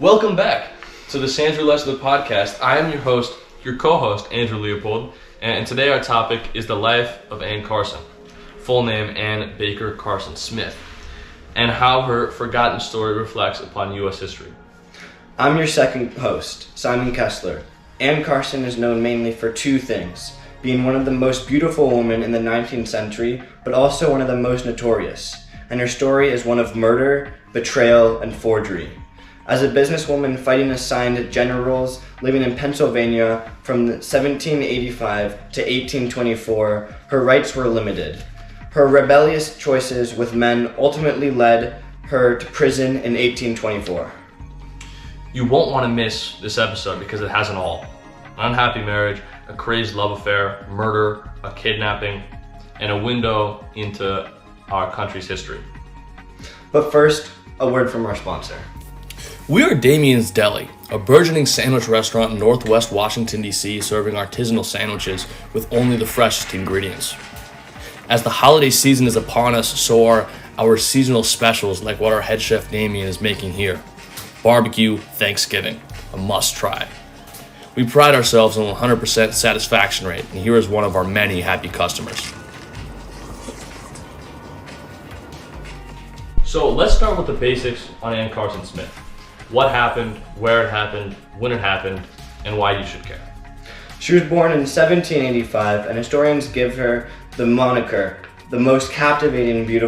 Welcome back to the Sandra Leslie podcast. I am your host, your co-host, Andrew Leopold, and today our topic is the life of Ann Carson, full name Ann Baker Carson Smith, and how her forgotten story reflects upon U.S. history. I'm your second host, Simon Kessler. Ann Carson is known mainly for two things: being one of the most beautiful women in the 19th century, but also one of the most notorious, and her story is one of murder, betrayal, and forgery. As a businesswoman fighting assigned generals living in Pennsylvania from 1785 to 1824, her rights were limited. Her rebellious choices with men ultimately led her to prison in 1824. You won't want to miss this episode because it has it all: an unhappy marriage, a crazed love affair, murder, a kidnapping, and a window into our country's history. But first, a word from our sponsor. We are Damien's Deli, a burgeoning sandwich restaurant in Northwest Washington, D.C., serving artisanal sandwiches with only the freshest ingredients. As the holiday season is upon us, so are our seasonal specials like what our head chef Damien is making here. Barbecue Thanksgiving, a must-try. We pride ourselves on 100% satisfaction rate, and here is one of our many happy customers. So let's start with the basics on Ann Carson Smith. What happened, where it happened, when it happened, and why you should care. She was born in 1785, and historians give her the moniker, the most captivating beauty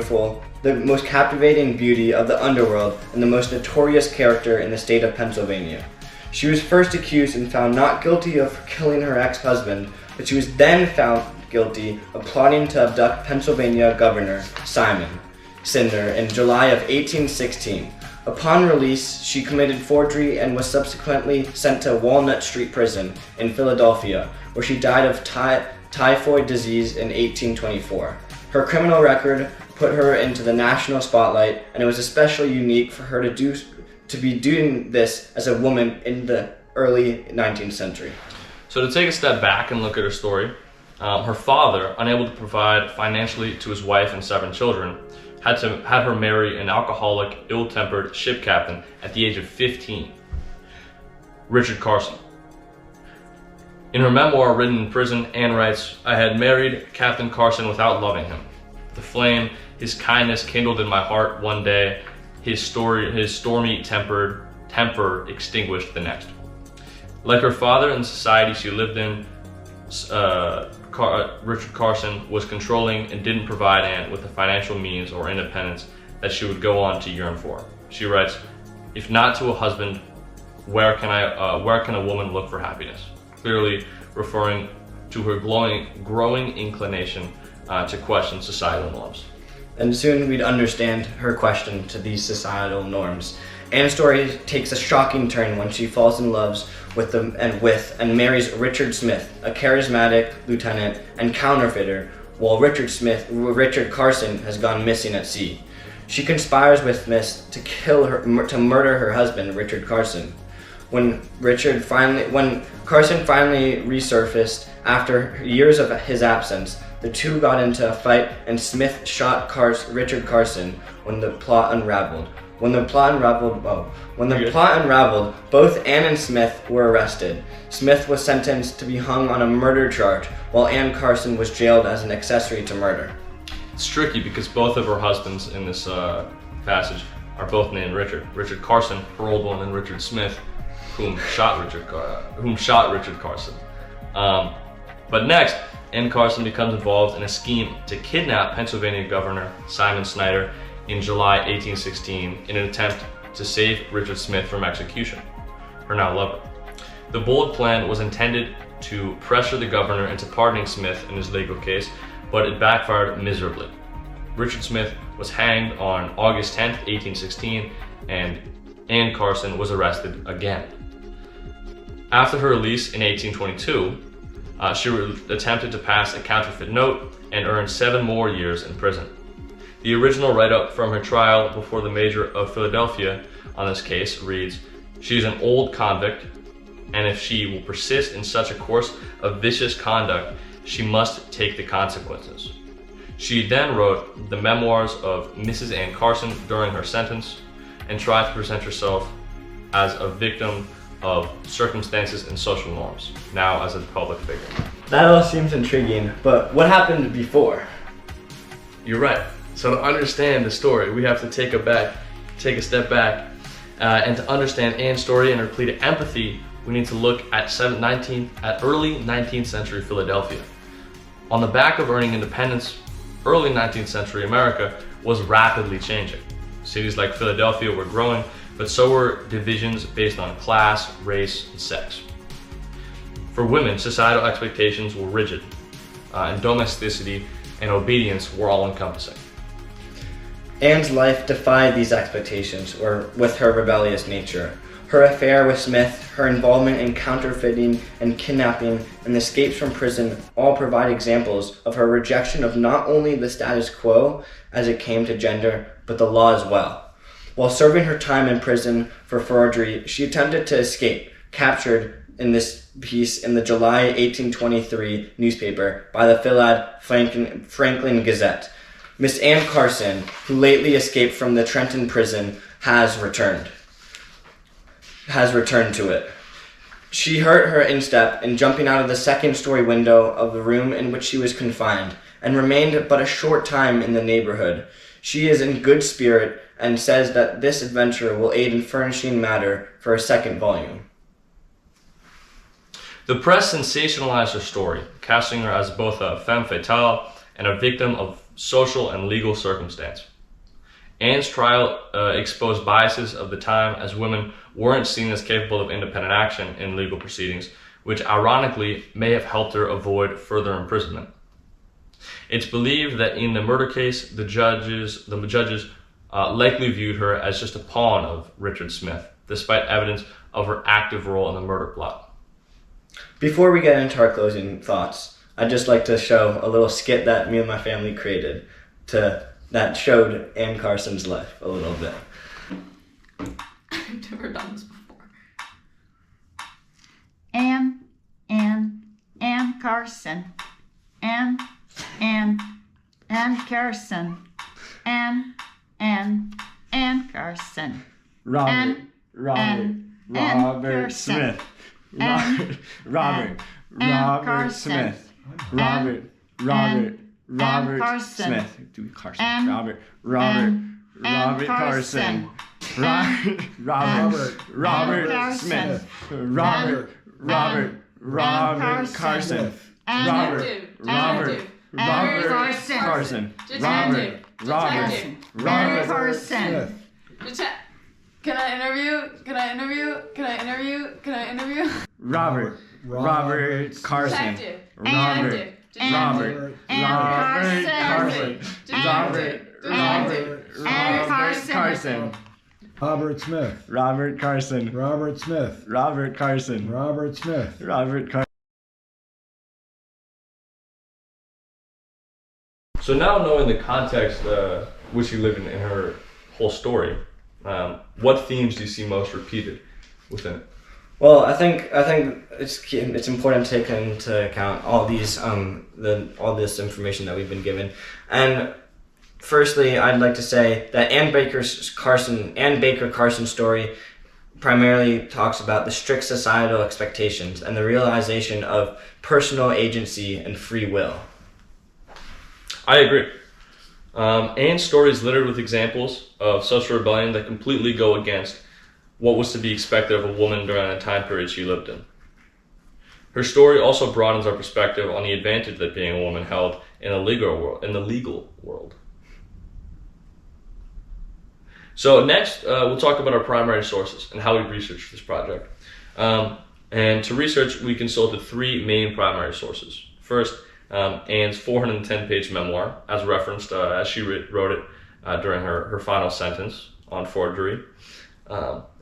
of the underworld and the most notorious character in the state of Pennsylvania. She was first accused and found not guilty of killing her ex-husband, but she was then found guilty of plotting to abduct Pennsylvania Governor Simon Cinder in July of 1816. Upon release, she committed forgery and was subsequently sent to Walnut Street Prison in Philadelphia, where she died of typhoid disease in 1824. Her criminal record put her into the national spotlight, and it was especially unique for her to be doing this as a woman in the early 19th century. So to take a step back and look at her story, her father, unable to provide financially to his wife and 7 children, had to have her marry an alcoholic, ill-tempered ship captain at the age of 15, Richard Carson. In her memoir written in prison, Ann writes, "I had married Captain Carson without loving him. The flame his kindness kindled in my heart one day, his stormy temper extinguished the next." Like her father and the society she lived in, Richard Carson was controlling and didn't provide Ann with the financial means or independence that she would go on to yearn for. She writes, "If not to a husband, where can a woman look for happiness?" Clearly referring to her growing inclination to question societal norms. And soon we'd understand her question to these societal norms. Ann's story takes a shocking turn when she falls in love with and marries Richard Smith, a charismatic lieutenant and counterfeiter, while Richard Carson has gone missing at sea. She conspires with Smith to murder her husband, Richard Carson. When Carson finally resurfaced after years of his absence, the two got into a fight and Smith shot Richard Carson when the plot unraveled. When the plot unraveled, both Ann and Smith were arrested. Smith was sentenced to be hung on a murder charge, while Ann Carson was jailed as an accessory to murder. It's tricky because both of her husbands in this passage are both named Richard. Richard Carson, her old one, and Richard Smith, whom shot Richard Carson. But next, Ann Carson becomes involved in a scheme to kidnap Pennsylvania Governor Simon Snyder in July 1816 in an attempt to save Richard Smith from execution, her now lover. The bold plan was intended to pressure the governor into pardoning Smith in his legal case, but it backfired miserably. Richard Smith was hanged on August 10th, 1816, and Ann Carson was arrested again. After her release in 1822, she attempted to pass a counterfeit note and earned 7 more years in prison. The original write-up from her trial before the Major of Philadelphia on this case reads, "She is an old convict, and if she will persist in such a course of vicious conduct, she must take the consequences." She then wrote the memoirs of Mrs. Ann Carson during her sentence and tried to present herself as a victim of circumstances and social norms, now as a public figure. That all seems intriguing, but what happened before? You're right. So to understand the story, we have to take a step back, and to understand Ann's story and her plea to empathy, we need to look at early 19th century Philadelphia. On the back of earning independence, early 19th century America was rapidly changing. Cities like Philadelphia were growing, but so were divisions based on class, race, and sex. For women, societal expectations were rigid, and domesticity and obedience were all-encompassing. Anne's life defied these expectations, or with her rebellious nature. Her affair with Smith, her involvement in counterfeiting and kidnapping, and escapes from prison all provide examples of her rejection of not only the status quo as it came to gender, but the law as well. While serving her time in prison for forgery, she attempted to escape, captured in this piece in the July 1823 newspaper by the Franklin Gazette. Miss Ann Carson, who lately escaped from the Trenton prison, has returned to it. She hurt her instep in jumping out of the second-story window of the room in which she was confined, and remained but a short time in the neighborhood. She is in good spirit and says that this adventure will aid in furnishing matter for a second volume. The press sensationalized her story, casting her as both a femme fatale and a victim of social and legal circumstance. Ann's trial exposed biases of the time, as women weren't seen as capable of independent action in legal proceedings, which ironically may have helped her avoid further imprisonment. It's believed that in the murder case, the judges likely viewed her as just a pawn of Richard Smith, despite evidence of her active role in the murder plot. Before we get into our closing thoughts, I'd just like to show a little skit that me and my family created that showed Ann Carson's life a little bit. I've never done this before. Ann Carson. Ann Carson. Ann Carson. Robert Carson. Smith. Robert Carson. Smith. Robert Carson. Smith. Do Carson. Ann Robert Carson. Robert Carson. Smith. Robert Carson. Robert Carson. Carson. Can I interview? Robert Carson. Detective. Robert Carson. Robert Smith. Robert Carson. Robert Smith. Robert Carson. Robert Smith. Robert Carson. So now knowing the context which you live in her whole story, what themes do you see most repeated within it? Well, I think it's important to take into account all these all this information that we've been given. And firstly, I'd like to say that Ann Baker Carson's story primarily talks about the strict societal expectations and the realization of personal agency and free will. I agree. Ann's story is littered with examples of social rebellion that completely go against what was to be expected of a woman during the time period she lived in. Her story also broadens our perspective on the advantage that being a woman held in the legal world. So next, we'll talk about our primary sources and how we researched this project. And to research, we consulted three main primary sources. First, Ann's 410-page memoir, as referenced as she wrote it during her final sentence on forgery,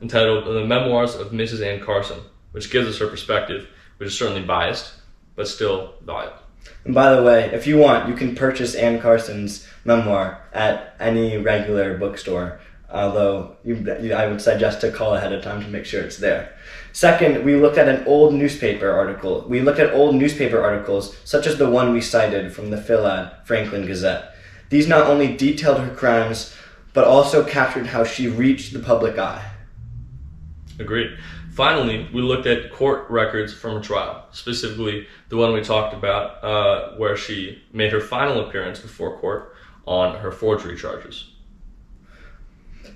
entitled The Memoirs of Mrs. Ann Carson, which gives us her perspective, which is certainly biased, but still valuable. And by the way, if you want, you can purchase Ann Carson's memoir at any regular bookstore, although I would suggest to call ahead of time to make sure it's there. Second, we looked at an old newspaper article. We looked at old newspaper articles, such as the one we cited from the Franklin Gazette. These not only detailed her crimes, but also captured how she reached the public eye. Agreed. Finally, we looked at court records from a trial, specifically the one we talked about where she made her final appearance before court on her forgery charges.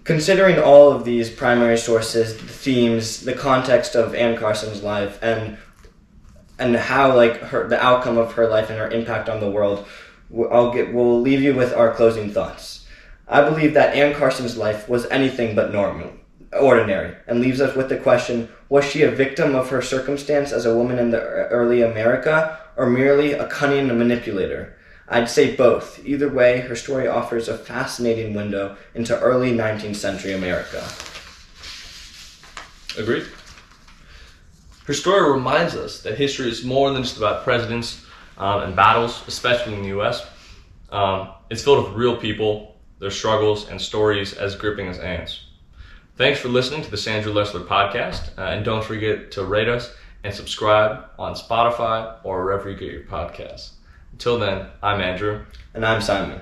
Considering all of these primary sources, the themes, the context of Ann Carson's life, and how the outcome of her life and her impact on the world, we'll leave you with our closing thoughts. I believe that Ann Carson's life was anything but ordinary, and leaves us with the question, was she a victim of her circumstance as a woman in the early America, or merely a cunning manipulator? I'd say both. Either way, her story offers a fascinating window into early 19th century America. Agreed. Her story reminds us that history is more than just about presidents and battles, especially in the U.S. It's filled with real people, their struggles, and stories as gripping as Ann's. Thanks for listening to the Sandra Lessler podcast, and don't forget to rate us and subscribe on Spotify or wherever you get your podcasts. Until then, I'm Andrew. And I'm Simon.